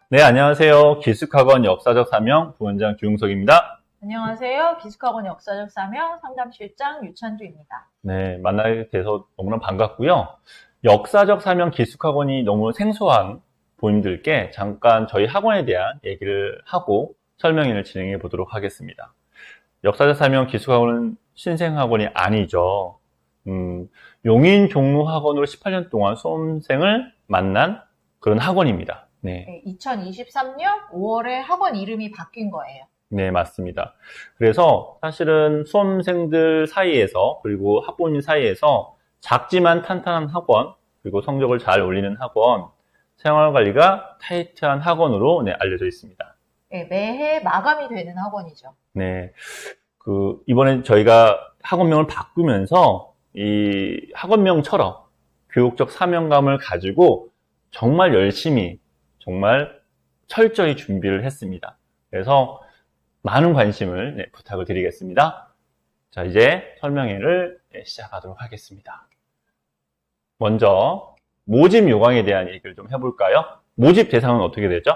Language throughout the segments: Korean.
네, 안녕하세요. 기숙학원 역사적 사명 부원장 규용석입니다. 안녕하세요. 기숙학원 역사적 사명 상담실장 유찬주입니다. 네, 만나게 돼서 너무나 반갑고요. 역사적 사명 기숙학원이 너무 생소한 부모님들께 잠깐 저희 학원에 대한 얘기를 하고 설명회를 진행해 보도록 하겠습니다. 역사적 사명 기숙학원은 신생학원이 아니죠. 용인 종로학원으로 18년 동안 수험생을 만난 그런 학원입니다. 네. 2023년 5월에 학원 이름이 바뀐 거예요. 네, 맞습니다. 그래서 사실은 수험생들 사이에서 그리고 학부모님 사이에서 작지만 탄탄한 학원, 그리고 성적을 잘 올리는 학원, 생활관리가 타이트한 학원으로 알려져 있습니다. 네, 매해 마감이 되는 학원이죠. 네. 이번에 저희가 학원명을 바꾸면서 이 학원명처럼 교육적 사명감을 가지고 정말 열심히, 정말 철저히 준비를 했습니다. 그래서 많은 관심을 부탁을 드리겠습니다. 자, 이제 설명회를 시작하도록 하겠습니다. 먼저 모집 요강에 대한 얘기를 좀 해볼까요? 모집 대상은 어떻게 되죠?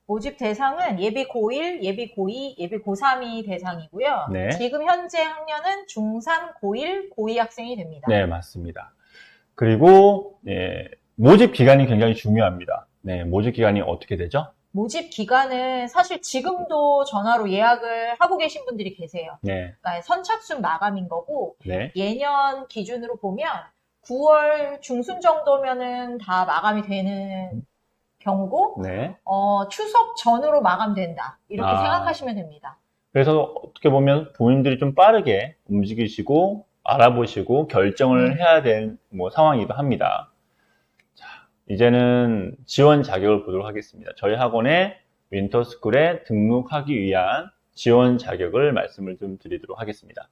모집 대상은 예비 고1, 예비 고2, 예비 고3이 대상이고요. 네. 지금 현재 학년은 중3, 고1, 고2 학생이 됩니다. 네, 맞습니다. 그리고 모집 기간이 굉장히 중요합니다. 네, 모집 기간이 어떻게 되죠? 모집 기간은 사실 지금도 전화로 예약을 하고 계신 분들이 계세요. 네. 그러니까 선착순 마감인 거고, 네. 예년 기준으로 보면 9월 중순 정도면은 다 마감이 되는 경우고, 네. 추석 전으로 마감된다. 이렇게 생각하시면 됩니다. 그래서 어떻게 보면 부모님들이 좀 빠르게 움직이시고 알아보시고 결정을 해야 되는 상황이기도 합니다. 자, 이제는 지원 자격을 보도록 하겠습니다. 저희 학원에 윈터스쿨에 등록하기 위한 지원 자격을 말씀을 좀 드리도록 하겠습니다.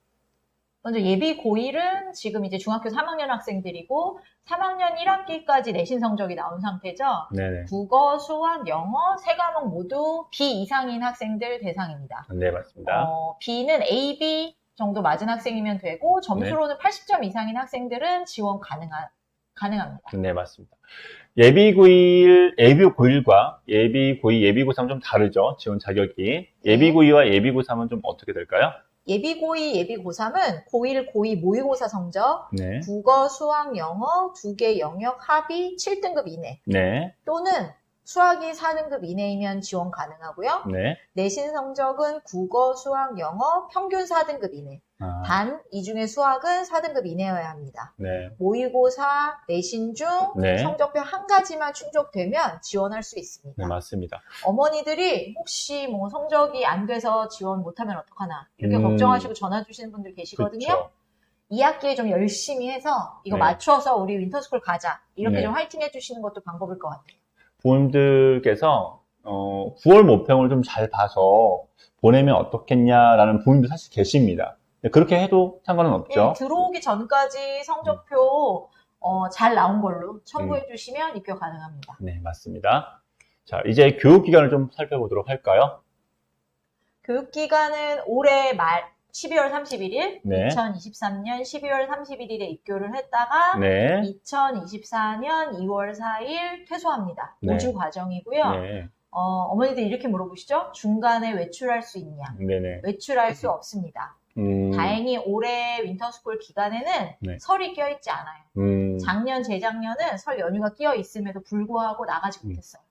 먼저 예비 고1은 지금 이제 중학교 3학년 학생들이고 3학년 1학기까지 내신 성적이 나온 상태죠. 네네. 국어, 수학, 영어 세 과목 모두 B 이상인 학생들 대상입니다. 네, 맞습니다. B는 A, B 정도 맞은 학생이면 되고 점수로는 80점 이상인 학생들은 지원 가능합니다. 네, 맞습니다. 예비 고1과 예비 고2, 예비 고3 좀 다르죠? 지원 자격이. 예비 고2와 예비 고3은 좀 어떻게 될까요? 예비 고2, 예비 고3은 고1, 고2 모의고사 성적, 네. 국어, 수학, 영어 두 개 영역 합이 7등급 이내, 네. 또는 수학이 4등급 이내이면 지원 가능하고요. 네. 내신 성적은 국어, 수학, 영어 평균 4등급 이내. 단, 이 중에 수학은 4등급 이내여야 합니다. 네. 모의고사, 내신 중 성적표 한 가지만 충족되면 지원할 수 있습니다. 네, 맞습니다. 어머니들이 혹시 성적이 안 돼서 지원 못하면 어떡하나 이렇게 걱정하시고 전화 주시는 분들 계시거든요. 그렇죠. 2학기에 좀 열심히 해서 이거 맞춰서 우리 윈터스쿨 가자 이렇게 좀 화이팅 해주시는 것도 방법일 것 같아요. 부모님들께서 9월 모평을 좀 잘 봐서 보내면 어떻겠냐라는 부모님도 사실 계십니다. 그렇게 해도 상관은 없죠. 들어오기 전까지 성적표 잘 나온 걸로 첨부해 주시면 입교 가능합니다. 네, 맞습니다. 자, 이제 교육기간을 좀 살펴보도록 할까요? 교육기간은 올해 말 12월 31일, 네. 2023년 12월 31일에 입교를 했다가 2024년 2월 4일 퇴소합니다. 5주 과정이고요. 어머니들 이렇게 물어보시죠? 중간에 외출할 수 있냐? 네네. 외출할 수 없습니다. 다행히 올해 윈터스쿨 기간에는 설이 껴있지 않아요. 작년, 재작년은 설 연휴가 끼어 있음에도 불구하고 나가지 못했어요.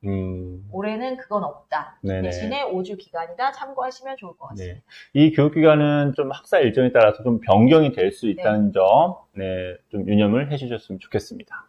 올해는 그건 없다. 대신에 5주 기간이다. 참고하시면 좋을 것 같습니다. 네. 이 교육기간은 좀 학사 일정에 따라서 좀 변경이 될 수 있다는 점, 좀 유념을 해주셨으면 좋겠습니다.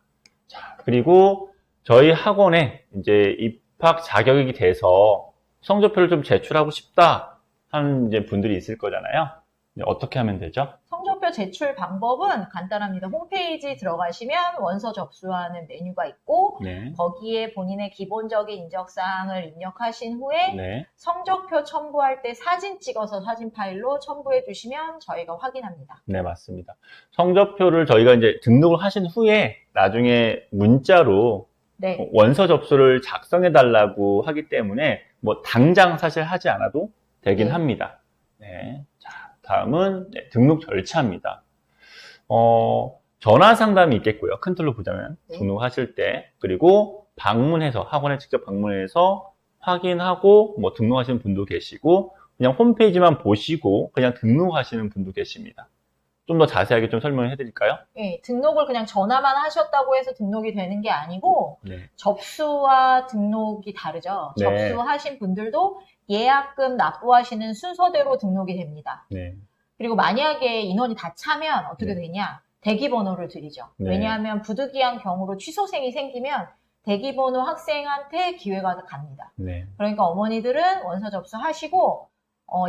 자, 그리고 저희 학원에 이제 입학 자격이 돼서 성적표를 좀 제출하고 싶다 하는 이제 분들이 있을 거잖아요. 어떻게 하면 되죠? 성적표 제출 방법은 간단합니다. 홈페이지 들어가시면 원서 접수하는 메뉴가 있고 거기에 본인의 기본적인 인적사항을 입력하신 후에 성적표 첨부할 때 사진 찍어서 사진 파일로 첨부해 주시면 저희가 확인합니다. 네, 맞습니다. 성적표를 저희가 이제 등록을 하신 후에 나중에 문자로 원서 접수를 작성해 달라고 하기 때문에 당장 사실 하지 않아도 되긴 합니다. 자, 다음은 등록 절차입니다. 전화 상담이 있겠고요. 큰 틀로 보자면 등록하실 때, 그리고 방문해서 학원에 직접 방문해서 확인하고 뭐 등록하시는 분도 계시고 그냥 홈페이지만 보시고 그냥 등록하시는 분도 계십니다. 좀 더 자세하게 좀 설명을 해드릴까요? 네, 등록을 그냥 전화만 하셨다고 해서 등록이 되는 게 아니고 접수와 등록이 다르죠. 접수하신 분들도 예약금 납부하시는 순서대로 등록이 됩니다. 그리고 만약에 인원이 다 차면 어떻게 되냐? 대기번호를 드리죠. 왜냐하면 부득이한 경우로 취소생이 생기면 대기번호 학생한테 기회가 갑니다. 그러니까 어머니들은 원서 접수하시고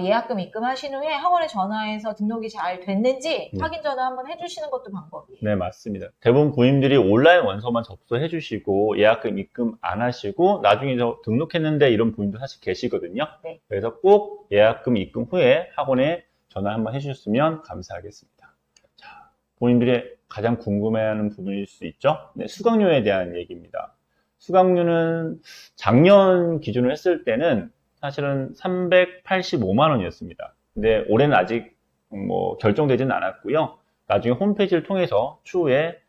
예약금 입금하신 후에 학원에 전화해서 등록이 잘 됐는지 확인 전화 한번 해주시는 것도 방법이에요. 네, 맞습니다. 대부분 부모님들이 온라인 원서만 접수해 주시고 예약금 입금 안 하시고 나중에 저 등록했는데 이런 부모님도 사실 계시거든요. 그래서 꼭 예약금 입금 후에 학원에 전화 한번 해주셨으면 감사하겠습니다. 자, 부모님들이 가장 궁금해하는 부분일 수 있죠? 수강료에 대한 얘기입니다. 수강료는 작년 기준으로 했을 때는 사실은 385만 원이었습니다. 근데 올해는 아직 뭐 결정되지는 않았고요. 나중에 홈페이지를 통해서 추후에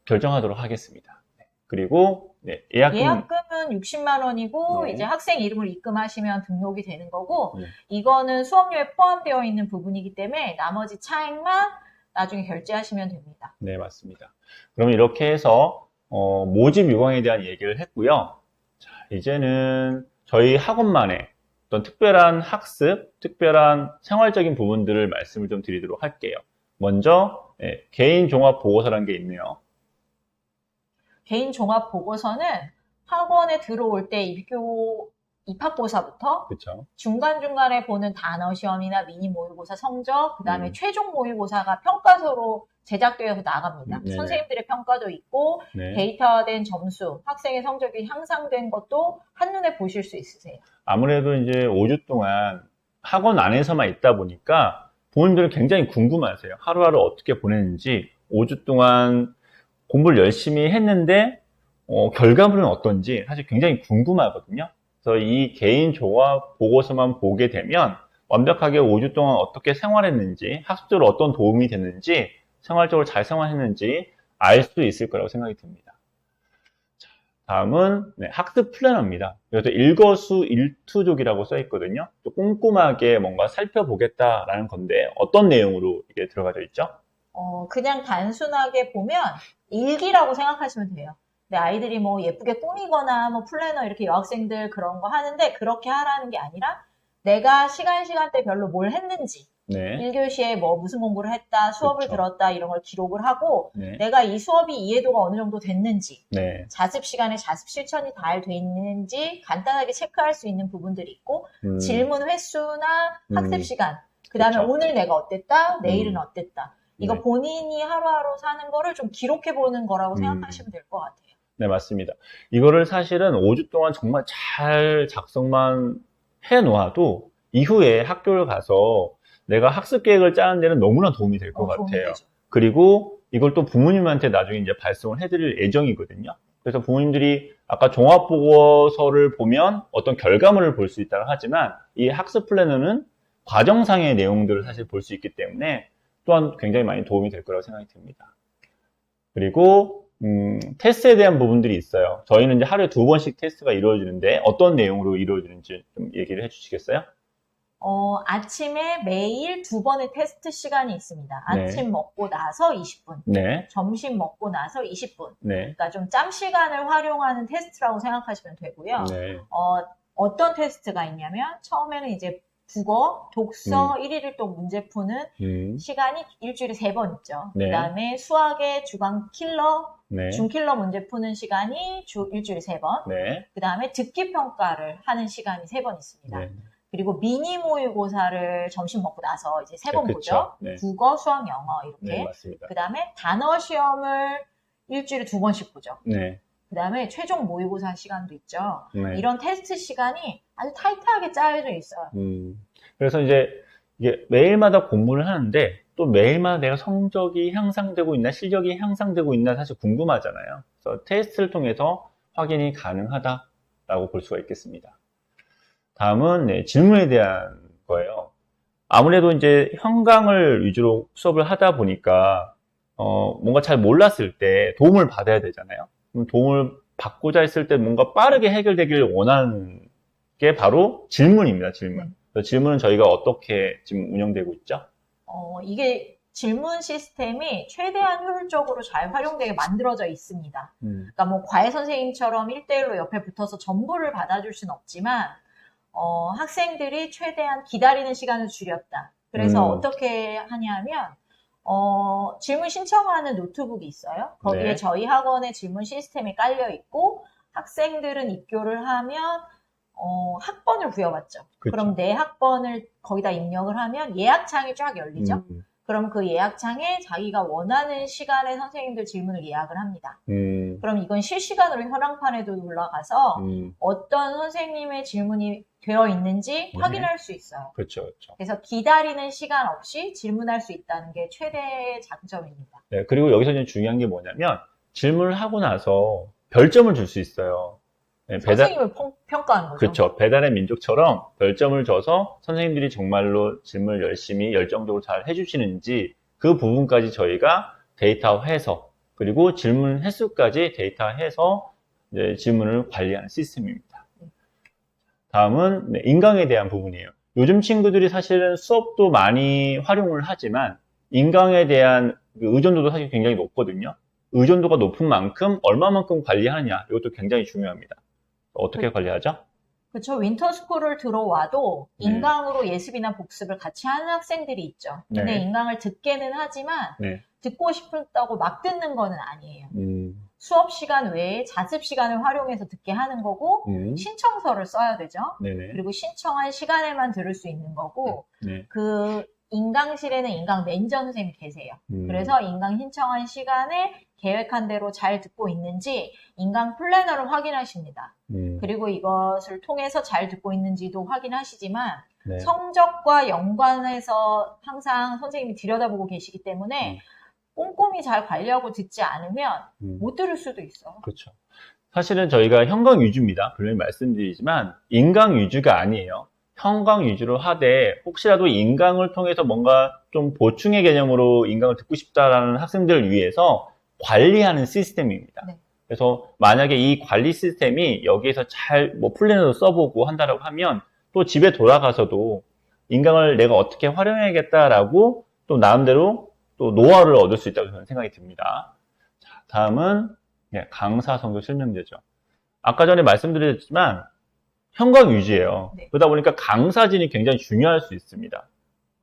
결정하도록 하겠습니다. 그리고 예약금은 60만 원이고 이제 학생 이름을 입금하시면 등록이 되는 거고 이거는 수업료에 포함되어 있는 부분이기 때문에 나머지 차액만 나중에 결제하시면 됩니다. 네, 맞습니다. 그럼 이렇게 해서 모집 요강에 대한 얘기를 했고요. 자, 이제는 저희 학원만의 어떤 특별한 학습, 특별한 생활적인 부분들을 말씀을 좀 드리도록 할게요. 먼저 개인 종합 보고서라는 게 있네요. 개인 종합 보고서는 학원에 들어올 때 입학고사부터 중간중간에 보는 단어 시험이나 미니 모의고사 성적, 그 다음에 최종 모의고사가 평가서로 제작되어서 나갑니다. 선생님들의 평가도 있고 데이터화된 점수, 학생의 성적이 향상된 것도 한눈에 보실 수 있으세요. 아무래도 이제 5주 동안 학원 안에서만 있다 보니까 부모님들은 굉장히 궁금하세요. 하루하루 어떻게 보냈는지, 5주 동안 공부를 열심히 했는데 결과물은 어떤지 사실 굉장히 궁금하거든요. 그래서 이 개인 종합 보고서만 보게 되면 완벽하게 5주 동안 어떻게 생활했는지, 학습적으로 어떤 도움이 됐는지, 생활적으로 잘 생활했는지 알 수 있을 거라고 생각이 듭니다. 자, 다음은 학습 플래너입니다. 그래서 일거수일투족이라고 써 있거든요. 또 꼼꼼하게 뭔가 살펴보겠다라는 건데 어떤 내용으로 이게 들어가져 있죠? 그냥 단순하게 보면 일기라고 생각하시면 돼요. 근데 아이들이 뭐 예쁘게 꾸미거나 뭐 플래너 이렇게 여학생들 그런 거 하는데 그렇게 하라는 게 아니라 내가 시간대별로 뭘 했는지 1교시에 뭐 무슨 공부를 했다, 수업을 들었다 이런 걸 기록을 하고 내가 이 수업이 이해도가 어느 정도 됐는지 자습 시간에 자습 실천이 잘 돼 있는지 간단하게 체크할 수 있는 부분들이 있고 질문 횟수나 학습 시간 그 다음에 오늘 내가 어땠다, 내일은 어땠다 이거 본인이 하루하루 사는 거를 좀 기록해보는 거라고 생각하시면 될 것 같아요. 네, 맞습니다. 이거를 사실은 5주 동안 정말 잘 작성만 해 놓아도 이후에 학교를 가서 내가 학습 계획을 짜는 데는 너무나 도움이 될 것 같아요. 그리고 이걸 또 부모님한테 나중에 이제 발송을 해드릴 예정이거든요. 그래서 부모님들이 아까 종합보고서를 보면 어떤 결과물을 볼 수 있다고 하지만 이 학습 플래너는 과정상의 내용들을 사실 볼 수 있기 때문에 또한 굉장히 많이 도움이 될 거라고 생각이 듭니다. 그리고 테스트에 대한 부분들이 있어요. 저희는 이제 하루에 2번씩 테스트가 이루어지는데 어떤 내용으로 이루어지는지 좀 얘기를 해주시겠어요? 아침에 매일 2번의 테스트 시간이 있습니다. 아침 먹고 나서 20분, 점심 먹고 나서 20분. 그러니까 좀 짬 시간을 활용하는 테스트라고 생각하시면 되고요. 어떤 테스트가 있냐면 처음에는 이제 국어, 독서 1일 1독 문제 푸는 시간이 일주일에 3번 있죠. 그 다음에 수학의 주간 킬러, 중킬러 문제 푸는 시간이 일주일에 3번. 그 다음에 듣기 평가를 하는 시간이 3번 있습니다. 그리고 미니 모의고사를 점심 먹고 나서 이제 3번 보죠. 국어, 수학, 영어 이렇게. 그 다음에 단어 시험을 일주일에 2번씩 보죠. 그 다음에 최종 모의고사 시간도 있죠. 이런 테스트 시간이 아주 타이트하게 짜여져 있어요. 그래서 이제 이게 매일마다 공부를 하는데 또 매일마다 내가 성적이 향상되고 있나 실력이 향상되고 있나 사실 궁금하잖아요. 그래서 테스트를 통해서 확인이 가능하다라고 볼 수가 있겠습니다. 다음은 질문에 대한 거예요. 아무래도 이제 현강을 위주로 수업을 하다 보니까 뭔가 잘 몰랐을 때 도움을 받아야 되잖아요. 그럼 도움을 받고자 했을 때 뭔가 빠르게 해결되기를 원하는 게 바로 질문입니다, 질문. 질문은 저희가 어떻게 지금 운영되고 있죠? 이게 질문 시스템이 최대한 효율적으로 잘 활용되게 만들어져 있습니다. 그러니까 뭐 과외 선생님처럼 1대1로 옆에 붙어서 전부를 받아줄 수는 없지만 학생들이 최대한 기다리는 시간을 줄였다. 그래서 어떻게 하냐면 질문 신청하는 노트북이 있어요. 거기에 네. 저희 학원의 질문 시스템이 깔려 있고 학생들은 입교를 하면 학번을 부여받죠. 그쵸. 그럼 내 학번을 거기다 입력을 하면 예약창이 쫙 열리죠. 그럼 그 예약창에 자기가 원하는 시간에 선생님들 질문을 예약을 합니다. 그럼 이건 실시간으로 현황판에도 올라가서 어떤 선생님의 질문이 되어 있는지 확인할 수 있어요. 그렇죠, 그렇죠. 그래서 기다리는 시간 없이 질문할 수 있다는 게 최대의 장점입니다. 네, 그리고 여기서 이제 중요한 게 뭐냐면 질문을 하고 나서 별점을 줄 수 있어요. 네, 선생님을 평가하는 거죠. 그렇죠. 배달의 민족처럼 별점을 줘서 선생님들이 정말로 질문을 열심히 열정적으로 잘 해주시는지 그 부분까지 저희가 데이터화해서 그리고 질문 횟수까지 데이터화해서 이제 질문을 관리하는 시스템입니다. 다음은 인강에 대한 부분이에요. 요즘 친구들이 사실은 수업도 많이 활용을 하지만 인강에 대한 의존도도 사실 굉장히 높거든요. 의존도가 높은 만큼 얼마만큼 관리하느냐 이것도 굉장히 중요합니다. 어떻게 관리하죠? 그렇죠. 윈터스쿨을 들어와도 인강으로 예습이나 복습을 같이 하는 학생들이 있죠. 근데 인강을 듣게는 하지만 듣고 싶다고 막 듣는 거는 아니에요. 수업 시간 외에 자습 시간을 활용해서 듣게 하는 거고 신청서를 써야 되죠. 그리고 신청한 시간에만 들을 수 있는 거고 그 인강실에는 인강 매니저 선생님이 계세요. 그래서 인강 신청한 시간에 계획한 대로 잘 듣고 있는지 인강 플래너를 확인하십니다. 그리고 이것을 통해서 잘 듣고 있는지도 확인하시지만 성적과 연관해서 항상 선생님이 들여다보고 계시기 때문에 꼼꼼히 잘 관리하고 듣지 않으면 못 들을 수도 있어요. 그렇죠. 사실은 저희가 현강 위주입니다. 분명히 말씀드리지만 인강 위주가 아니에요. 현강 위주로 하되 혹시라도 인강을 통해서 뭔가 좀 보충의 개념으로 인강을 듣고 싶다라는 학생들을 위해서 관리하는 시스템입니다. 그래서 만약에 이 관리 시스템이 여기에서 잘 뭐 플래너도 써보고 한다라고 하면 또 집에 돌아가서도 인강을 내가 어떻게 활용해야겠다라고 또 나름대로 또 노하우를 얻을 수 있다고 저는 생각이 듭니다. 자, 다음은 강사 성적 실명제죠. 아까 전에 말씀드렸지만 현강 위주예요. 그러다 보니까 강사진이 굉장히 중요할 수 있습니다.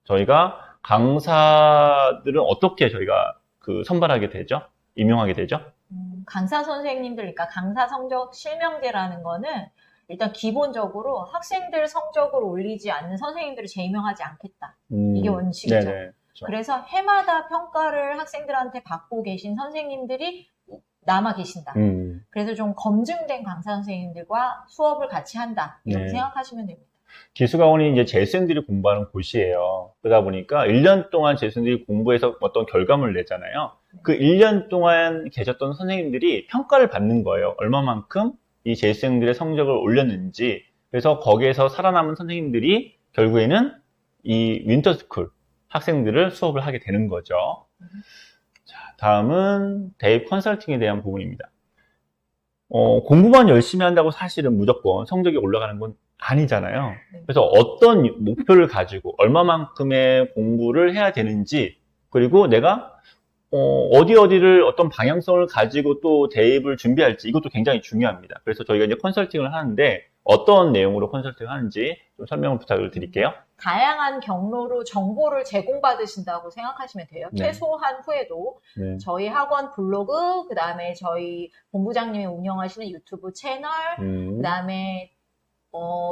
저희가 강사들은 어떻게 저희가 선발하게 되죠? 임용하게 되죠? 강사 선생님들, 그러니까 강사 성적 실명제라는 거는 일단 기본적으로 학생들 성적을 올리지 않는 선생님들을 재임용하지 않겠다. 이게 원칙이죠. 네네, 그렇죠. 그래서 해마다 평가를 학생들한테 받고 계신 선생님들이 남아 계신다. 그래서 좀 검증된 강사 선생님들과 수업을 같이 한다. 이렇게 생각하시면 됩니다. 기숙학원이 이제 재수생들이 공부하는 곳이에요. 그러다 보니까 1년 동안 재수생들이 공부해서 어떤 결과물을 내잖아요. 그 1년 동안 계셨던 선생님들이 평가를 받는 거예요. 얼마만큼 이 재수생들의 성적을 올렸는지. 그래서 거기에서 살아남은 선생님들이 결국에는 이 윈터스쿨 학생들을 수업을 하게 되는 거죠. 자, 다음은 대입 컨설팅에 대한 부분입니다. 공부만 열심히 한다고 사실은 무조건 성적이 올라가는 건 아니잖아요. 그래서 어떤 목표를 가지고 얼마만큼의 공부를 해야 되는지, 그리고 내가 어디를 어떤 방향성을 가지고 또 대입을 준비할지, 이것도 굉장히 중요합니다. 그래서 저희가 이제 컨설팅을 하는데 어떤 내용으로 컨설팅을 하는지 좀 설명을 부탁을 드릴게요. 다양한 경로로 정보를 제공받으신다고 생각하시면 돼요. 퇴소한 후에도 저희 학원 블로그, 그 다음에 저희 본부장님이 운영하시는 유튜브 채널, 그 다음에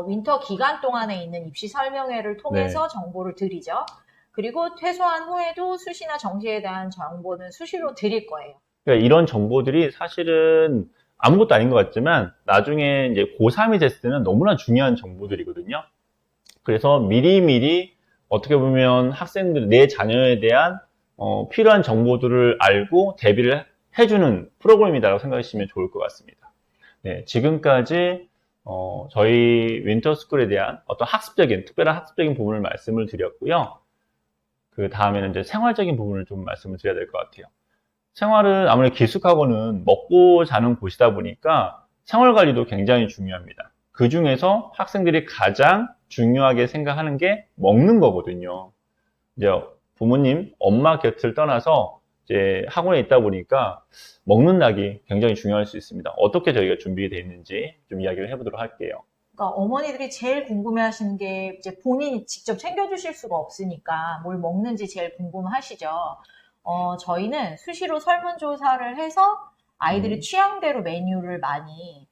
윈터 기간 동안에 있는 입시 설명회를 통해서 정보를 드리죠. 그리고 퇴소한 후에도 수시나 정시에 대한 정보는 수시로 드릴 거예요. 그러니까 이런 정보들이 사실은 아무것도 아닌 것 같지만 나중에 이제 고3이 됐을 때는 너무나 중요한 정보들이거든요. 그래서 미리미리 어떻게 보면 학생들, 내 자녀에 대한 필요한 정보들을 알고 대비를 해주는 프로그램이라고 생각하시면 좋을 것 같습니다. 네, 지금까지 저희 윈터스쿨에 대한 어떤 특별한 학습적인 부분을 말씀을 드렸고요. 그 다음에는 이제 생활적인 부분을 좀 말씀을 드려야 될 것 같아요. 생활을 아무래도 기숙학원은 먹고 자는 곳이다 보니까 생활 관리도 굉장히 중요합니다. 그 중에서 학생들이 가장 중요하게 생각하는 게 먹는 거거든요. 이제 부모님, 엄마 곁을 떠나서 이제 학원에 있다 보니까 먹는 낙이 굉장히 중요할 수 있습니다. 어떻게 저희가 준비되어 있는지 좀 이야기를 해보도록 할게요. 그러니까 어머니들이 제일 궁금해하시는 게 이제 본인이 직접 챙겨주실 수가 없으니까 뭘 먹는지 제일 궁금하시죠. 저희는 수시로 설문조사를 해서 아이들이 취향대로 메뉴를 많이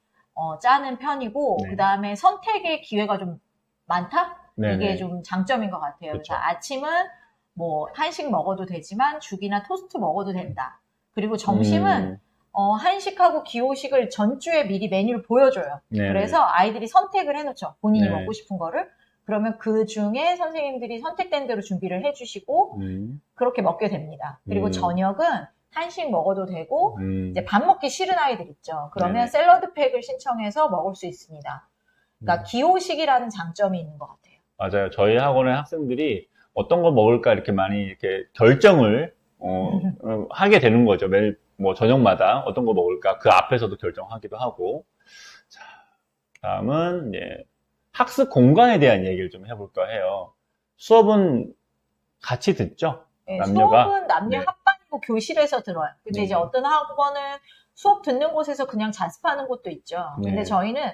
짜는 편이고, 네. 그 다음에 선택의 기회가 좀 많다? 네네. 이게 좀 장점인 것 같아요. 그쵸. 그래서 아침은 뭐 한식 먹어도 되지만 죽이나 토스트 먹어도 된다. 그리고 점심은 한식하고 기호식을 전주에 미리 메뉴를 보여줘요. 네네. 그래서 아이들이 선택을 해놓죠. 본인이 네. 먹고 싶은 거를. 그러면 그 중에 선생님들이 선택된 대로 준비를 해주시고 그렇게 먹게 됩니다. 그리고 저녁은 한식 먹어도 되고 이제 밥 먹기 싫은 아이들 있죠. 그러면 네네. 샐러드 팩을 신청해서 먹을 수 있습니다. 그러니까 기호식이라는 장점이 있는 것 같아요. 맞아요. 저희 학원의 학생들이 어떤 거 먹을까 이렇게 많이 이렇게 결정을 하게 되는 거죠. 매일 뭐 저녁마다 어떤 거 먹을까 그 앞에서도 결정하기도 하고. 자, 다음은 이제 학습 공간에 대한 얘기를 좀 해볼까 해요. 수업은 같이 듣죠? 네, 남녀가. 수업은 남녀 네. 합반이고 교실에서 들어요. 근데 네. 이제 어떤 학원은 수업 듣는 곳에서 그냥 자습하는 곳도 있죠. 근데 네. 저희는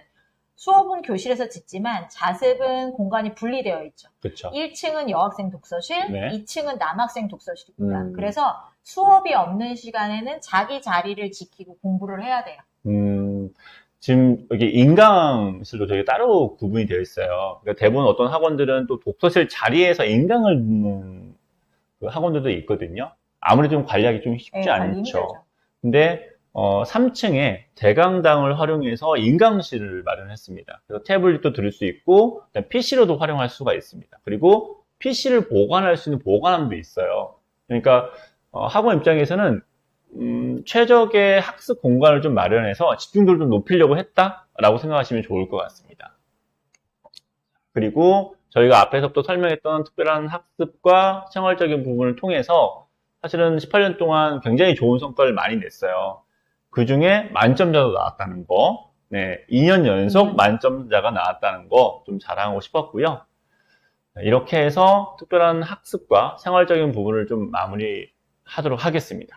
수업은 교실에서 듣지만 자습은 공간이 분리되어 있죠. 그렇죠. 1층은 여학생 독서실, 네. 2층은 남학생 독서실입니다. 그래서 수업이 없는 시간에는 자기 자리를 지키고 공부를 해야 돼요. 지금 여기 인강실도 저희 따로 구분이 되어 있어요. 그러니까 대부분 어떤 학원들은 또 독서실 자리에서 인강을 듣는 그 학원들도 있거든요. 아무래도 좀 관리하기 좀 쉽지 네, 않죠. 힘들죠. 근데 3층에 대강당을 활용해서 인강실을 마련했습니다. 그래서 태블릿도 들을 수 있고 PC로도 활용할 수가 있습니다. 그리고 PC를 보관할 수 있는 보관함도 있어요. 그러니까 학원 입장에서는 최적의 학습 공간을 좀 마련해서 집중도를 좀 높이려고 했다라고 생각하시면 좋을 것 같습니다. 그리고 저희가 앞에서부터 설명했던 특별한 학습과 생활적인 부분을 통해서 사실은 18년 동안 굉장히 좋은 성과를 많이 냈어요. 그 중에 만점자도 나왔다는 거, 네, 2년 연속 만점자가 나왔다는 거 좀 자랑하고 싶었고요. 이렇게 해서 특별한 학습과 생활적인 부분을 좀 마무리하도록 하겠습니다.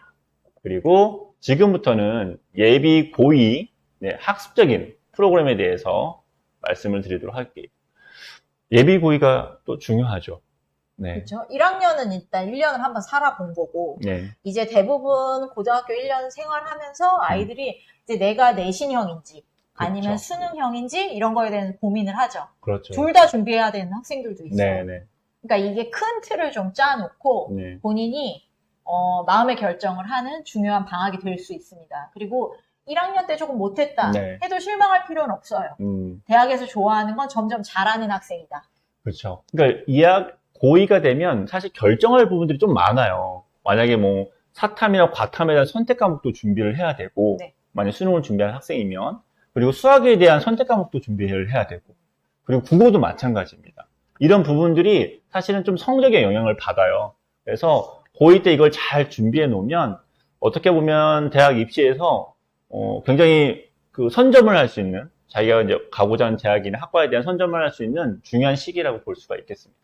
그리고 지금부터는 예비 고2 학습적인 프로그램에 대해서 말씀을 드리도록 할게요. 예비 고2가 또 중요하죠. 네. 그렇죠. 1학년은 일단 1년을 한번 살아본 거고, 네. 이제 대부분 고등학교 1년 생활하면서 아이들이 이제 내가 내신형인지, 아니면 그렇죠. 수능형인지 이런 거에 대해서 고민을 하죠. 그렇죠. 둘 다 준비해야 되는 학생들도 있어요. 네네. 그러니까 이게 큰 틀을 좀 짜놓고 네. 본인이 마음의 결정을 하는 중요한 방학이 될 수 있습니다. 그리고 1학년 때 조금 못했다 네. 해도 실망할 필요는 없어요. 대학에서 좋아하는 건 점점 잘하는 학생이다. 그렇죠. 그러니까 고2가 되면 사실 결정할 부분들이 좀 많아요. 만약에 뭐 사탐이나 과탐에 대한 선택 과목도 준비를 해야 되고, 네. 만약 수능을 준비하는 학생이면, 그리고 수학에 대한 선택 과목도 준비를 해야 되고, 그리고 국어도 마찬가지입니다. 이런 부분들이 사실은 좀 성적에 영향을 받아요. 그래서 고2 때 이걸 잘 준비해 놓으면 어떻게 보면 대학 입시에서 굉장히 그 선점을 할 수 있는, 자기가 이제 가고자 하는 대학이나 학과에 대한 선점을 할 수 있는 중요한 시기라고 볼 수가 있겠습니다.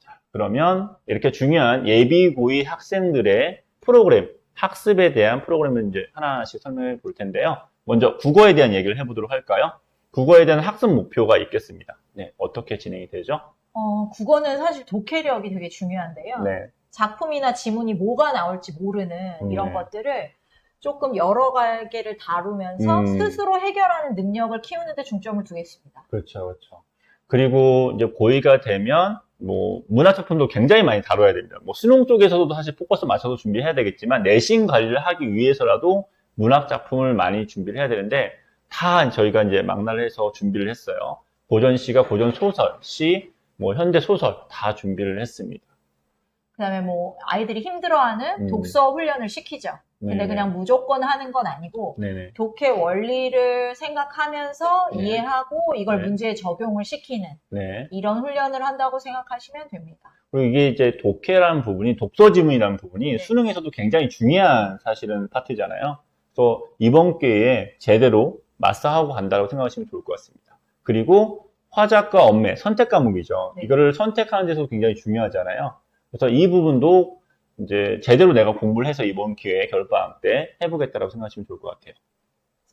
자, 그러면 이렇게 중요한 예비 고2 학생들의 프로그램, 학습에 대한 프로그램을 이제 하나씩 설명해 볼 텐데요. 먼저 국어에 대한 얘기를 해보도록 할까요? 국어에 대한 학습 목표가 있겠습니다. 네, 어떻게 진행이 되죠? 국어는 사실 독해력이 되게 중요한데요. 네. 작품이나 지문이 뭐가 나올지 모르는 이런 네. 것들을 조금 여러 개를 다루면서 스스로 해결하는 능력을 키우는 데 중점을 두겠습니다. 그렇죠, 그렇죠. 그리고 이제 고2가 되면 뭐 문학작품도 굉장히 많이 다뤄야 됩니다. 뭐 수능 쪽에서도 사실 포커스 맞춰서 준비해야 되겠지만 내신 관리를 하기 위해서라도 문학작품을 많이 준비를 해야 되는데 다 저희가 이제 망라를 해서 준비를 했어요. 고전시가 고전 소설, 시, 뭐 현대 소설 다 준비를 했습니다. 그다음에 뭐 아이들이 힘들어하는 독서 훈련을 시키죠. 근데 네네. 그냥 무조건 하는 건 아니고 네네. 독해 원리를 생각하면서 네. 이해하고 이걸 네. 문제에 적용을 시키는 네. 이런 훈련을 한다고 생각하시면 됩니다. 그리고 이게 이제 독해라는 부분이, 독서 지문이라는 부분이 네. 수능에서도 굉장히 중요한 사실은 파트잖아요. 그래서 이번 기회에 제대로 마스터하고 간다고 생각하시면 좋을 것 같습니다. 그리고 화작과 언매, 선택 과목이죠. 네. 이거를 선택하는 데서 굉장히 중요하잖아요. 그래서 이 부분도 이제 제대로 내가 공부를 해서 이번 기회에 겨울방학 때 해보겠다라고 생각하시면 좋을 것 같아요.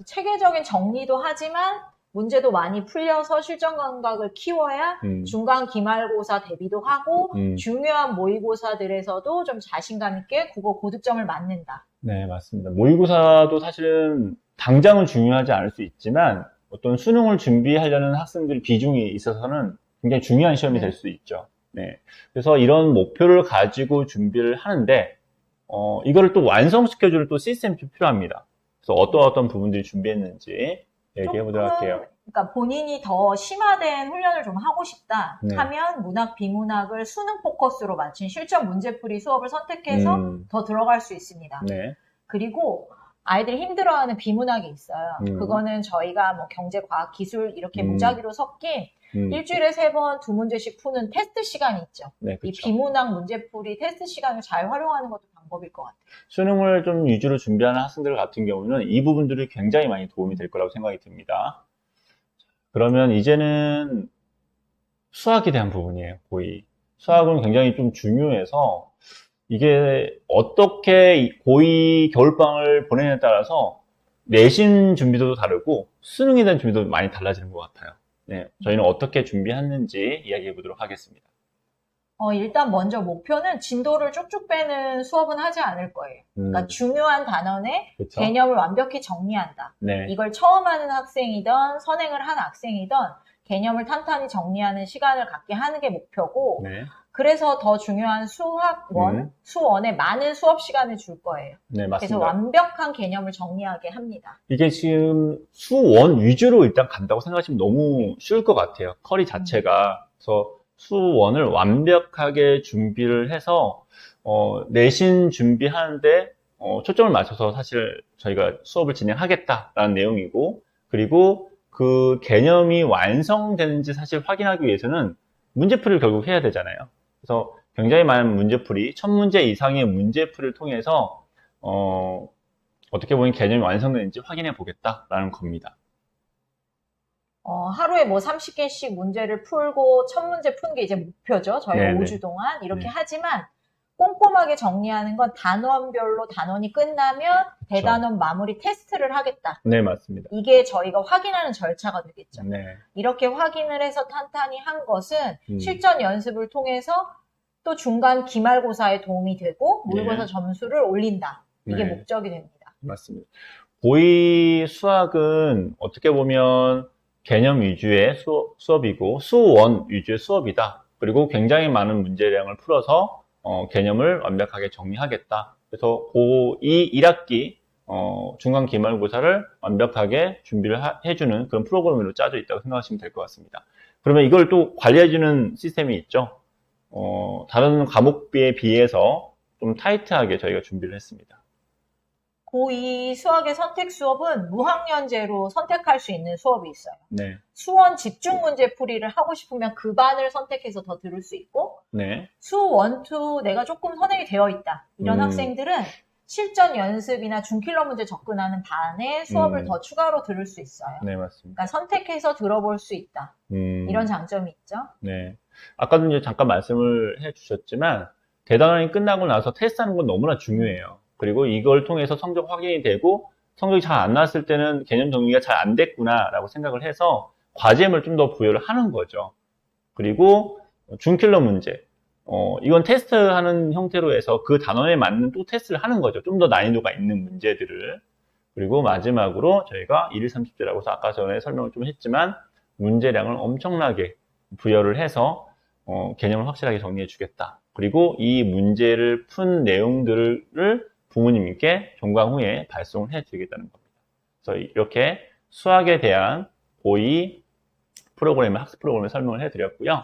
체계적인 정리도 하지만 문제도 많이 풀려서 실전 감각을 키워야 중간 기말고사 대비도 하고 중요한 모의고사들에서도 좀 자신감 있게 국어 고득점을 맞는다. 네, 맞습니다. 모의고사도 사실은 당장은 중요하지 않을 수 있지만 어떤 수능을 준비하려는 학생들 비중이 있어서는 굉장히 중요한 시험이 될 수 있죠. 네. 그래서 이런 목표를 가지고 준비를 하는데, 이거를 또 완성시켜줄 또 시스템이 필요합니다. 그래서 어떤 부분들이 준비했는지 얘기해 보도록 할게요. 그러니까 본인이 더 심화된 훈련을 좀 하고 싶다 하면 문학, 비문학을 수능 포커스로 맞춘 실전 문제풀이 수업을 선택해서 더 들어갈 수 있습니다. 네. 그리고 아이들이 힘들어하는 비문학이 있어요. 그거는 저희가 뭐 경제, 과학, 기술 이렇게 무작위로 섞인 일주일에 3번 2문제씩 푸는 테스트 시간이 있죠. 네, 이 비문학 문제풀이 테스트 시간을 잘 활용하는 것도 방법일 것 같아요. 수능을 좀 위주로 준비하는 학생들 같은 경우는 이 부분들이 굉장히 많이 도움이 될 거라고 생각이 듭니다. 그러면 이제는 수학에 대한 부분이에요, 고의. 수학은 굉장히 좀 중요해서 이게 어떻게 고의 겨울방을 보내냐에 따라서 내신 준비도 다르고 수능에 대한 준비도 많이 달라지는 것 같아요. 네, 저희는 어떻게 준비했는지 이야기해 보도록 하겠습니다. 일단 먼저 목표는 진도를 쭉쭉 빼는 수업은 하지 않을 거예요. 그러니까 중요한 단원의 그쵸? 개념을 완벽히 정리한다. 네. 이걸 처음 하는 학생이든 선행을 한 학생이든 개념을 탄탄히 정리하는 시간을 갖게 하는 게 목표고 네. 그래서 더 중요한 수원에 많은 수업 시간을 줄 거예요. 네, 맞습니다. 그래서 완벽한 개념을 정리하게 합니다. 이게 지금 수원 위주로 일단 간다고 생각하시면 너무 쉬울 것 같아요. 커리 자체가. 그래서 수원을 완벽하게 준비를 해서 내신 준비하는데 초점을 맞춰서 사실 저희가 수업을 진행하겠다라는 내용이고, 그리고 그 개념이 완성되는지 사실 확인하기 위해서는 문제풀이를 결국 해야 되잖아요. 그래서 굉장히 많은 문제풀이, 1000문제 이상의 문제풀이를 통해서 어떻게 보면 개념이 완성되는지 확인해 보겠다라는 겁니다. 하루에 뭐 30개씩 문제를 풀고 1000문제 푸는 게 이제 목표죠. 저희가 네네. 5주 동안 이렇게 하지만 꼼꼼하게 정리하는 건 단원별로 단원이 끝나면 대단원 마무리 테스트를 하겠다. 네, 맞습니다. 이게 저희가 확인하는 절차가 되겠죠. 네. 이렇게 확인을 해서 탄탄히 한 것은 실전 연습을 통해서 또 중간 기말고사에 도움이 되고 모의고사 점수를 올린다. 이게 목적이 됩니다. 맞습니다. 고의 수학은 어떻게 보면 개념 위주의 수업이고 수원 위주의 수업이다. 그리고 굉장히 많은 문제량을 풀어서 개념을 완벽하게 정리하겠다. 그래서 고2 1학기 중간 기말고사를 완벽하게 준비를 해주는 그런 프로그램으로 짜져 있다고 생각하시면 될 것 같습니다. 그러면 이걸 또 관리해주는 시스템이 있죠. 다른 과목비에 비해서 좀 타이트하게 저희가 준비를 했습니다. 고2 수학의 선택 수업은 무학년제로 선택할 수 있는 수업이 있어요. 네. 수원 집중 문제 풀이를 하고 싶으면 그 반을 선택해서 더 들을 수 있고, 네. 수1, 2 내가 조금 선행이 되어 있다. 이런 학생들은 실전 연습이나 중킬러 문제 접근하는 반에 수업을 더 추가로 들을 수 있어요. 네, 맞습니다. 그러니까 선택해서 들어볼 수 있다. 이런 장점이 있죠. 네. 아까도 이제 잠깐 말씀을 해주셨지만 대단원이 끝나고 나서 테스트하는 건 너무나 중요해요. 그리고 이걸 통해서 성적 확인이 되고 성적이 잘 안 나왔을 때는 개념 정리가 잘 안 됐구나라고 생각을 해서 과제임을 좀 더 부여를 하는 거죠. 그리고 중킬러 문제. 이건 테스트하는 형태로 해서 그 단원에 맞는 또 테스트를 하는 거죠. 좀 더 난이도가 있는 문제들을. 그리고 마지막으로 저희가 1일 30제라고 해서 아까 전에 설명을 좀 했지만 문제량을 엄청나게 부여를 해서 개념을 확실하게 정리해 주겠다. 그리고 이 문제를 푼 내용들을 부모님께 종강 후에 발송을 해 드리겠다는 겁니다. 그래서 이렇게 수학에 대한 고의 프로그램, 학습 프로그램을 설명을 해 드렸고요.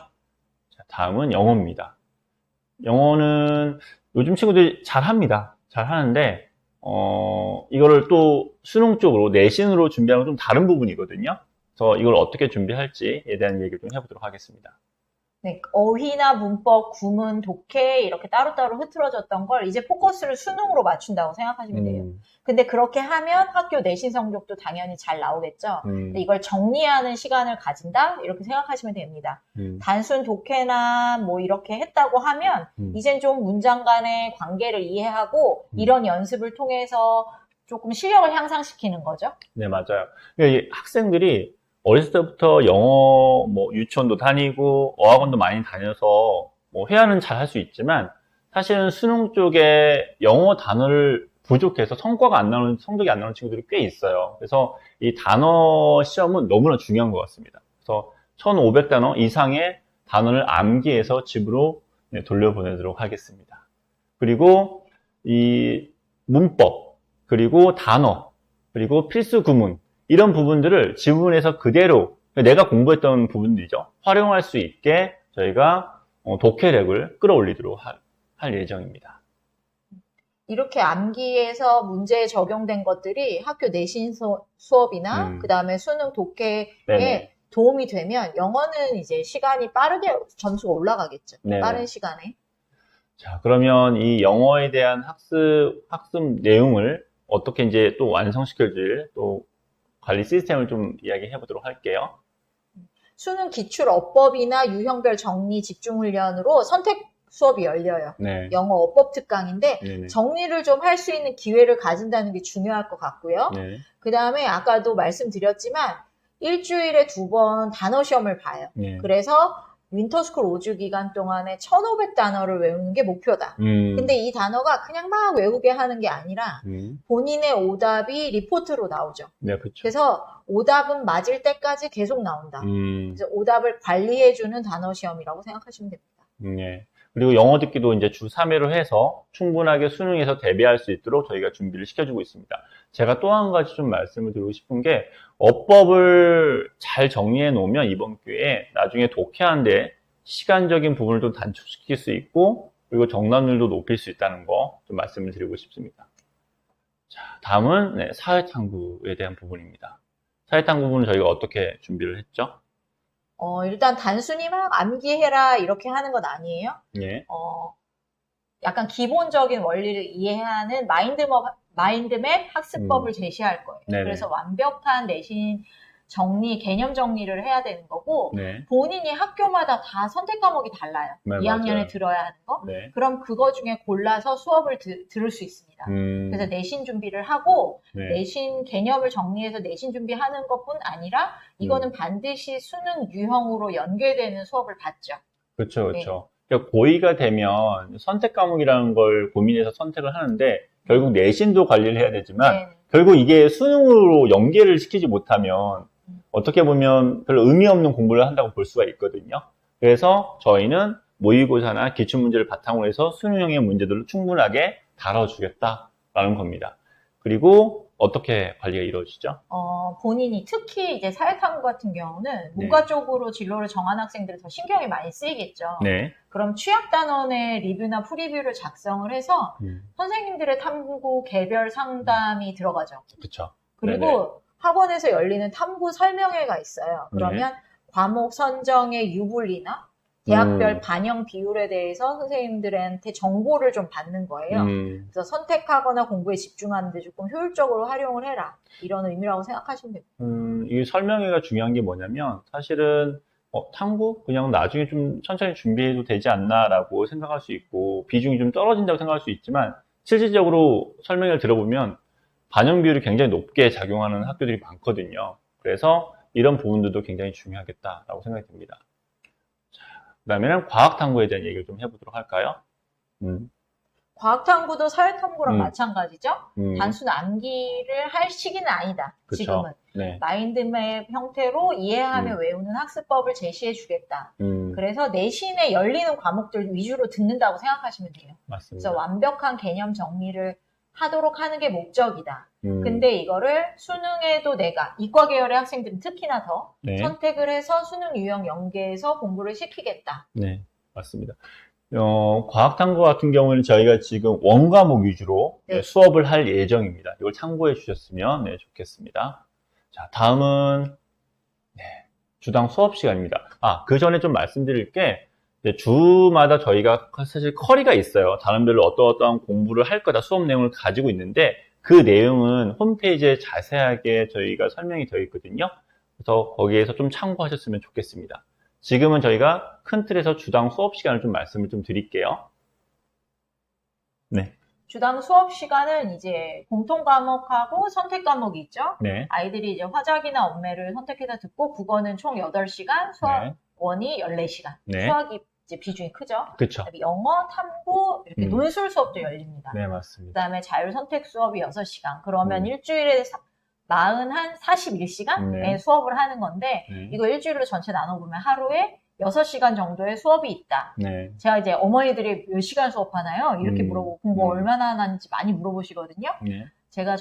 자, 다음은 영어입니다. 영어는 요즘 친구들이 잘 합니다. 잘 하는데 이거를 또 수능 쪽으로 내신으로 준비하는 건 좀 다른 부분이거든요. 그래서 이걸 어떻게 준비할지에 대한 얘기를 좀 해보도록 하겠습니다. 네, 어휘나 문법, 구문, 독해 이렇게 따로따로 흐트러졌던 걸 이제 포커스를 수능으로 맞춘다고 생각하시면 돼요. 근데 그렇게 하면 학교 내신 성적도 당연히 잘 나오겠죠. 근데 이걸 정리하는 시간을 가진다? 이렇게 생각하시면 됩니다. 단순 독해나 뭐 이렇게 했다고 하면 이젠 좀 문장 간의 관계를 이해하고 이런 연습을 통해서 조금 실력을 향상시키는 거죠. 네, 맞아요. 그러니까 이 학생들이 어렸을 때부터 영어 뭐 유치원도 다니고 어학원도 많이 다녀서 뭐 회화는 잘 할 수 있지만 사실은 수능 쪽에 영어 단어를 부족해서 성적이 안 나오는 친구들이 꽤 있어요. 그래서 이 단어 시험은 너무나 중요한 것 같습니다. 그래서 1500단어 이상의 단어를 암기해서 집으로 돌려보내도록 하겠습니다. 그리고 이 문법, 그리고 단어, 그리고 필수 구문 이런 부분들을 지문에서 그대로 내가 공부했던 부분들이죠. 활용할 수 있게 저희가 독해력을 끌어올리도록 할 예정입니다. 이렇게 암기해서 문제에 적용된 것들이 학교 내신 수업이나 그 다음에 수능 독해에 네네. 도움이 되면 영어는 이제 시간이 빠르게 점수가 올라가겠죠. 네네. 빠른 시간에. 자, 그러면 이 영어에 대한 학습 내용을 어떻게 이제 또 완성시켜줄 또 관리 시스템을 좀 이야기해 보도록 할게요. 수능 기출 어법이나 유형별 정리 집중 훈련으로 선택 수업이 열려요. 네. 영어 어법 특강인데 네네. 정리를 좀 할 수 있는 기회를 가진다는 게 중요할 것 같고요. 네. 그 다음에 아까도 말씀드렸지만 일주일에 2번 단어 시험을 봐요. 네. 그래서 윈터스쿨 5주 기간 동안에 1500단어를 외우는 게 목표다. 근데 이 단어가 그냥 막 외우게 하는 게 아니라 본인의 오답이 리포트로 나오죠. 네, 그렇죠. 그래서 오답은 맞을 때까지 계속 나온다. 그래서 오답을 관리해주는 단어 시험이라고 생각하시면 됩니다. 네. 그리고 영어 듣기도 이제 주 3회로 해서 충분하게 수능에서 대비할 수 있도록 저희가 준비를 시켜주고 있습니다. 제가 또 한 가지 좀 말씀을 드리고 싶은 게 어법을 잘 정리해 놓으면 이번 기회에 나중에 독해하는데 시간적인 부분을 좀 단축시킬 수 있고 그리고 정답률도 높일 수 있다는 거 좀 말씀을 드리고 싶습니다. 자, 다음은 사회탐구에 대한 부분입니다. 사회탐구 부분은 저희가 어떻게 준비를 했죠? 일단 단순히 막 암기해라 이렇게 하는 건 아니에요. 예. 약간 기본적인 원리를 이해하는 마인드맵 학습법을 제시할 거예요. 네네. 그래서 완벽한 내신 정리, 개념 정리를 해야 되는 거고 네. 본인이 학교마다 다 선택 과목이 달라요. 네, 2학년에 맞아요. 들어야 하는 거. 네. 그럼 그거 중에 골라서 수업을 들을 수 있습니다. 그래서 내신 준비를 하고 네. 내신 개념을 정리해서 내신 준비하는 것뿐 아니라 이거는 반드시 수능 유형으로 연계되는 수업을 받죠. 그렇죠. 그렇죠. 네. 그러니까 고2가 되면 선택 과목이라는 걸 고민해서 선택을 하는데 결국 내신도 관리를 해야 되지만 네. 결국 이게 수능으로 연계를 시키지 못하면 어떻게 보면 별로 의미 없는 공부를 한다고 볼 수가 있거든요. 그래서 저희는 모의고사나 기출문제를 바탕으로 해서 수능형의 문제들을 충분하게 다뤄주겠다라는 겁니다. 그리고 어떻게 관리가 이루어지죠? 본인이 특히 이제 사회탐구 같은 경우는 문과 쪽으로 진로를 정한 학생들이 더 신경이 많이 쓰이겠죠. 네. 그럼 취약단원의 리뷰나 프리뷰를 작성을 해서 선생님들의 탐구 개별 상담이 들어가죠. 그렇죠. 그리고 네네. 학원에서 열리는 탐구 설명회가 있어요. 그러면 과목 선정의 유불리나 대학별 반영 비율에 대해서 선생님들한테 정보를 좀 받는 거예요. 그래서 선택하거나 공부에 집중하는 데 조금 효율적으로 활용을 해라. 이런 의미라고 생각하시면 됩니다. 이 설명회가 중요한 게 뭐냐면 사실은 탐구? 그냥 나중에 좀 천천히 준비해도 되지 않나라고 생각할 수 있고 비중이 좀 떨어진다고 생각할 수 있지만 실질적으로 설명회를 들어보면 반영 비율이 굉장히 높게 작용하는 학교들이 많거든요. 그래서 이런 부분들도 굉장히 중요하겠다라고 생각이 듭니다. 그 다음에는 과학탐구에 대한 얘기를 좀 해보도록 할까요? 과학탐구도 사회탐구랑 마찬가지죠. 단순 암기를 할 시기는 아니다. 그쵸? 지금은. 네. 마인드맵 형태로 이해하며 외우는 학습법을 제시해 주겠다. 그래서 내신에 열리는 과목들 위주로 듣는다고 생각하시면 돼요. 맞습니다. 그래서 완벽한 개념 정리를 하도록 하는 게 목적이다. 근데 이거를 수능에도 내가 이과 계열의 학생들은 특히나 더 선택을 해서 수능 유형 연계해서 공부를 시키겠다. 네, 맞습니다. 과학탐구 같은 경우는 저희가 지금 원과목 위주로 수업을 할 예정입니다. 이걸 참고해 주셨으면 좋겠습니다. 자, 다음은 주당 수업 시간입니다. 그 전에 좀 말씀드릴 게 주마다 저희가 사실 커리가 있어요. 단원별로 어떠한 공부를 할 거다 수업 내용을 가지고 있는데 그 내용은 홈페이지에 자세하게 저희가 설명이 되어 있거든요. 그래서 거기에서 좀 참고하셨으면 좋겠습니다. 지금은 저희가 큰 틀에서 주당 수업 시간을 좀 말씀을 좀 드릴게요. 네. 주당 수업 시간은 이제 공통 과목하고 선택 과목이 있죠. 네. 아이들이 이제 화작이나 언매를 선택해서 듣고 국어는 총 8시간, 수학원이 14시간. 네. 수학이 이제 비중이 크죠. 그렇죠. 영어, 탐구, 이렇게 논술 수업도 열립니다. 네, 맞습니다. 그다음에 자율 선택 수업이 6시간. 그러면 일주일에 41시간의 수업을 하는 건데 이거 일주일로 전체 나눠보면 하루에 6시간 정도의 수업이 있다. 네. 제가 이제 어머니들이 몇 시간 수업하나요? 이렇게 물어보고 공부 얼마나 하는지 많이 물어보시거든요. 네. 제가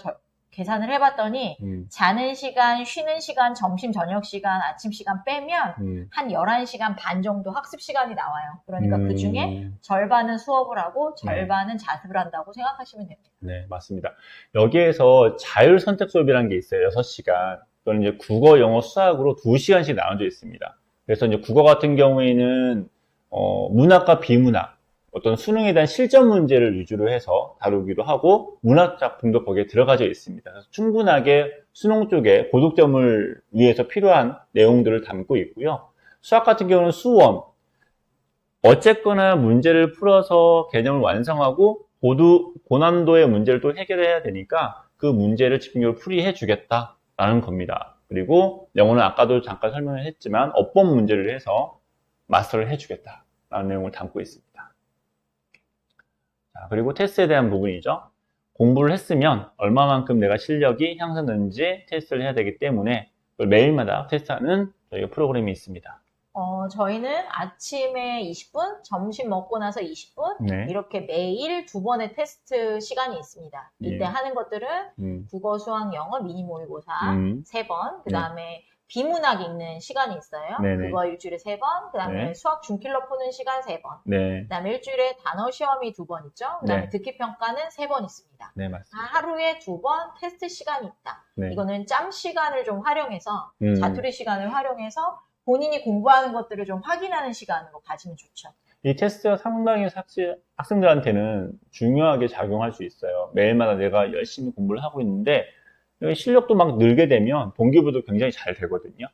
계산을 해봤더니 자는 시간, 쉬는 시간, 점심, 저녁 시간, 아침 시간 빼면 한 11시간 반 정도 학습 시간이 나와요. 그러니까 그 중에 절반은 수업을 하고 절반은 자습을 한다고 생각하시면 됩니다. 네, 맞습니다. 여기에서 자율 선택 수업이라는 게 있어요. 6시간. 그건 이제 국어, 영어, 수학으로 2시간씩 나눠져 있습니다. 그래서 이제 국어 같은 경우에는 문학과 비문학, 어떤 수능에 대한 실전 문제를 위주로 해서 다루기도 하고 문학 작품도 거기에 들어가져 있습니다. 그래서 충분하게 수능 쪽에 고득점을 위해서 필요한 내용들을 담고 있고요. 수학 같은 경우는 수원, 어쨌거나 문제를 풀어서 개념을 완성하고 고난도의 문제를 또 해결해야 되니까 그 문제를 집중적으로 풀이해 주겠다라는 겁니다. 그리고 영어는 아까도 잠깐 설명을 했지만 어법 문제를 해서 마스터를 해주겠다라는 내용을 담고 있습니다. 자, 그리고 테스트에 대한 부분이죠. 공부를 했으면 얼마만큼 내가 실력이 향상되는지 테스트를 해야 되기 때문에 매일마다 테스트하는 저희가 프로그램이 있습니다. 저희는 아침에 20분, 점심 먹고 나서 20분, 이렇게 매일 2번의 테스트 시간이 있습니다. 이때 하는 것들은 국어, 수학, 영어, 미니 모의고사 3번, 그 다음에 비문학 읽는 시간이 있어요. 그거 일주일에 3번, 그 다음에 수학 중킬러 푸는 시간 3번, 그 다음에 일주일에 단어 시험이 2번 있죠. 그 다음에 듣기 평가는 3번 있습니다. 네, 맞습니다. 하루에 2번 테스트 시간이 있다. 이거는 짬 시간을 좀 활용해서, 자투리 시간을 활용해서 본인이 공부하는 것들을 좀 확인하는 시간으로 가지면 좋죠. 이 테스트가 상당히 학생들한테는 중요하게 작용할 수 있어요. 매일마다 내가 열심히 공부를 하고 있는데 실력도 막 늘게 되면 동기부여도 굉장히 잘 되거든요.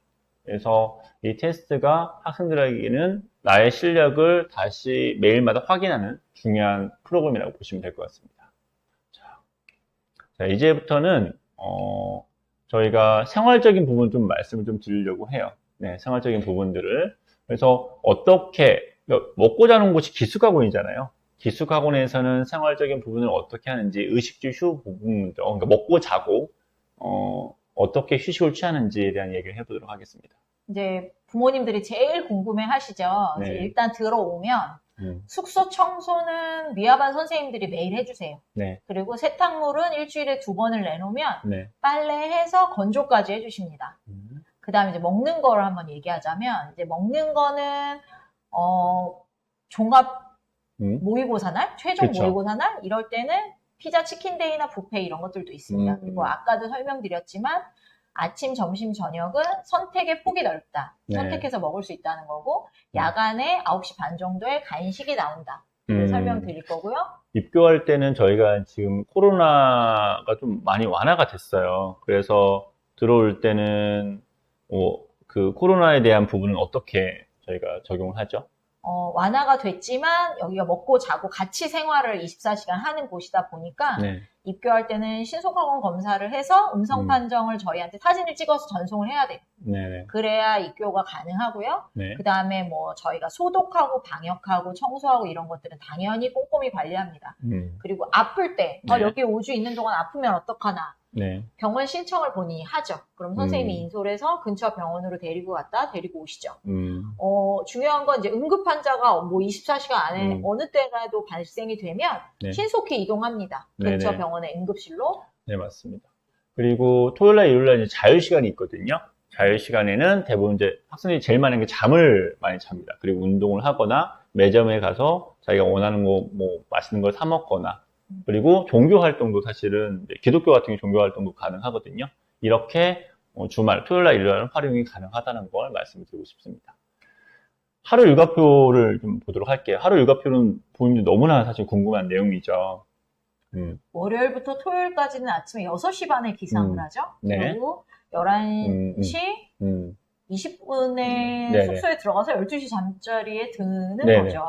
그래서 이 테스트가 학생들에게는 나의 실력을 다시 매일마다 확인하는 중요한 프로그램이라고 보시면 될 것 같습니다. 자, 이제부터는 저희가 생활적인 부분 좀 말씀을 좀 드리려고 해요. 네, 생활적인 부분들을. 그래서 어떻게, 먹고 자는 곳이 기숙학원이잖아요. 기숙학원에서는 생활적인 부분을 어떻게 하는지, 의식주 휴 부분들, 그러니까 먹고 자고, 어떻게 휴식을 취하는지에 대한 얘기를 해보도록 하겠습니다. 이제 부모님들이 제일 궁금해 하시죠. 일단 들어오면, 숙소 청소는 미아반 선생님들이 매일 해주세요. 그리고 세탁물은 일주일에 2번을 내놓으면, 빨래해서 건조까지 해주십니다. 그 다음에 이제 먹는 거를 한번 얘기하자면, 이제 먹는 거는, 종합 모의고사 날, 최종 모의고사 날, 이럴 때는 피자, 치킨데이나 뷔페 이런 것들도 있습니다. 그리고 아까도 설명드렸지만, 아침, 점심, 저녁은 선택의 폭이 넓다. 선택해서 먹을 수 있다는 거고, 야간에 9시 반 정도에 간식이 나온다. 설명드릴 거고요. 입교할 때는 저희가 지금 코로나가 좀 많이 완화가 됐어요. 그래서 들어올 때는 그 코로나에 대한 부분은 어떻게 저희가 적용을 하죠? 완화가 됐지만 여기가 먹고 자고 같이 생활을 24시간 하는 곳이다 보니까 입교할 때는 신속학원 검사를 해서 음성 판정을 저희한테 사진을 찍어서 전송을 해야 돼요. 그래야 입교가 가능하고요. 그 다음에 뭐 저희가 소독하고 방역하고 청소하고 이런 것들은 당연히 꼼꼼히 관리합니다. 그리고 아플 때 여기 5주 있는 동안 아프면 어떡하나. 병원 신청을 본인이 하죠. 그럼 선생님이 인솔 해서 근처 병원으로 데리고 갔다 데리고 오시죠. 중요한 건 이제 응급 환자가 뭐 24시간 안에 어느 때라도 발생이 되면 신속히 이동합니다. 근처 병원의 응급실로. 네, 맞습니다. 그리고 토요일날, 일요일날 이제 자유시간이 있거든요. 자유시간에는 대부분 이제 학생들이 제일 많은 게 잠을 많이 잡니다. 그리고 운동을 하거나 매점에 가서 자기가 원하는 거, 뭐 맛있는 걸 사 먹거나 그리고 종교 활동도 사실은 기독교 같은 경우 종교 활동도 가능하거든요. 이렇게 주말, 토요일날, 일요일날 활용이 가능하다는 걸 말씀드리고 싶습니다. 하루 일과표를 좀 보도록 할게요. 하루 일과표는 부모님들 너무나 사실 궁금한 내용이죠. 월요일부터 토요일까지는 아침에 6시 반에 기상을 하죠. 네. 그리고 11시 20분에 숙소에 들어가서 12시 잠자리에 드는 거죠.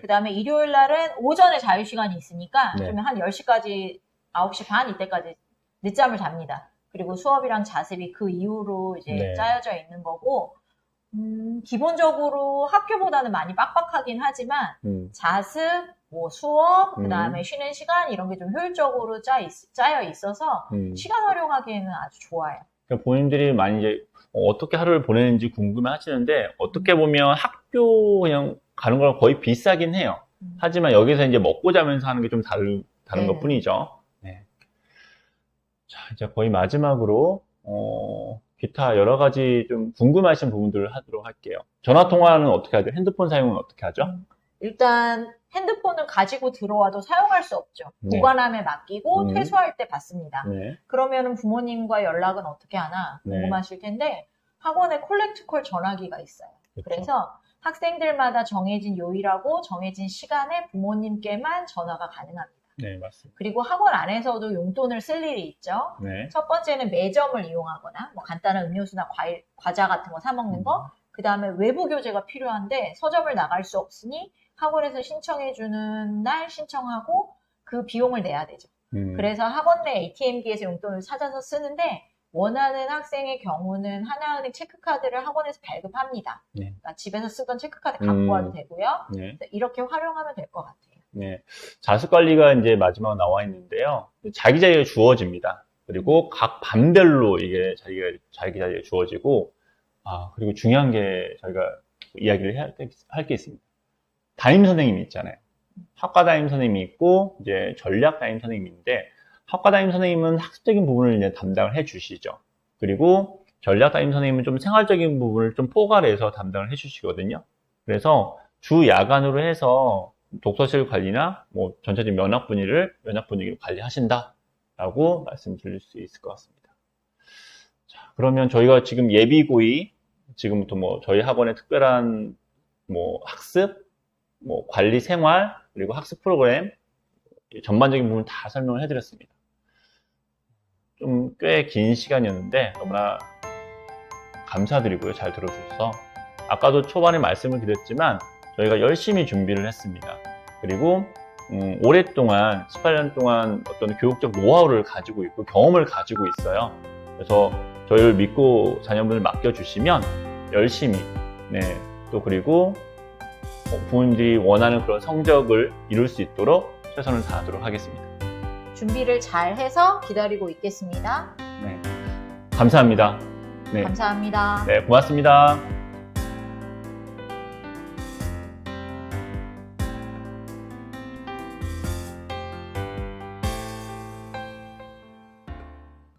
그 다음에 일요일 날은 오전에 자유시간이 있으니까 좀 한 10시까지 9시 반 이때까지 늦잠을 잡니다. 그리고 수업이랑 자습이 그 이후로 이제 짜여져 있는 거고, 기본적으로 학교보다는 많이 빡빡하긴 하지만 자습, 뭐 수업, 그 다음에 쉬는 시간 이런 게 좀 효율적으로 짜여 있어서 시간 활용하기에는 아주 좋아요. 그러니까 본인들이 많이 이제 어떻게 하루를 보내는지 궁금해 하시는데 어떻게 보면 학교 그냥 가는 거랑 거의 비슷하긴 해요. 하지만 여기서 이제 먹고 자면서 하는 게 좀 다른 것 뿐이죠. 네. 자, 이제 거의 마지막으로 기타 여러 가지 좀 궁금하신 부분들을 하도록 할게요. 전화 통화는 어떻게 하죠? 핸드폰 사용은 어떻게 하죠? 일단 핸드폰을 가지고 들어와도 사용할 수 없죠. 보관함에 맡기고 퇴소할 때 받습니다. 그러면은 부모님과 연락은 어떻게 하나 궁금하실 텐데 학원에 콜렉트콜 전화기가 있어요. 그래서 학생들마다 정해진 요일하고 정해진 시간에 부모님께만 전화가 가능합니다. 네, 맞습니다. 그리고 학원 안에서도 용돈을 쓸 일이 있죠. 첫 번째는 매점을 이용하거나 뭐 간단한 음료수나 과자 같은 거 사 먹는 거. 그 다음에 외부 교재가 필요한데 서점을 나갈 수 없으니 학원에서 신청해주는 날 신청하고 그 비용을 내야 되죠. 그래서 학원 내 ATM기에서 용돈을 찾아서 쓰는데 원하는 학생의 경우는 하나은행 체크카드를 학원에서 발급합니다. 그러니까 집에서 쓰던 체크카드 갖고 와도 되고요. 이렇게 활용하면 될 것 같아요. 네, 자습 관리가 이제 마지막 나와 있는데요. 자기 자리가 주어집니다. 그리고 각 반별로 이게 자기 자리가 주어지고, 그리고 중요한 게 저희가 이야기를 할 게 있습니다. 담임 선생님이 있잖아요. 학과 담임 선생님이 있고, 이제 전략 담임 선생님인데, 학과 담임 선생님은 학습적인 부분을 이제 담당을 해 주시죠. 그리고 전략 담임 선생님은 좀 생활적인 부분을 좀 포괄해서 담당을 해 주시거든요. 그래서 주 야간으로 해서 독서실 관리나 뭐 전체적인 면학 분위기를 관리하신다라고 말씀드릴 수 있을 것 같습니다. 자, 그러면 저희가 지금 예비고의 지금부터 뭐 저희 학원의 특별한 뭐 학습, 뭐 관리 생활, 그리고 학습 프로그램 전반적인 부분 다 설명을 해드렸습니다. 좀 꽤 긴 시간이었는데 너무나 감사드리고요. 잘 들어주셔서. 아까도 초반에 말씀을 드렸지만 저희가 열심히 준비를 했습니다. 그리고 오랫동안 18년 동안 어떤 교육적 노하우를 가지고 있고 경험을 가지고 있어요. 그래서 저희를 믿고 자녀분을 맡겨주시면 열심히 또 그리고 부모님들이 원하는 그런 성적을 이룰 수 있도록 최선을 다하도록 하겠습니다. 준비를 잘 해서 기다리고 있겠습니다. 감사합니다. 감사합니다. 고맙습니다.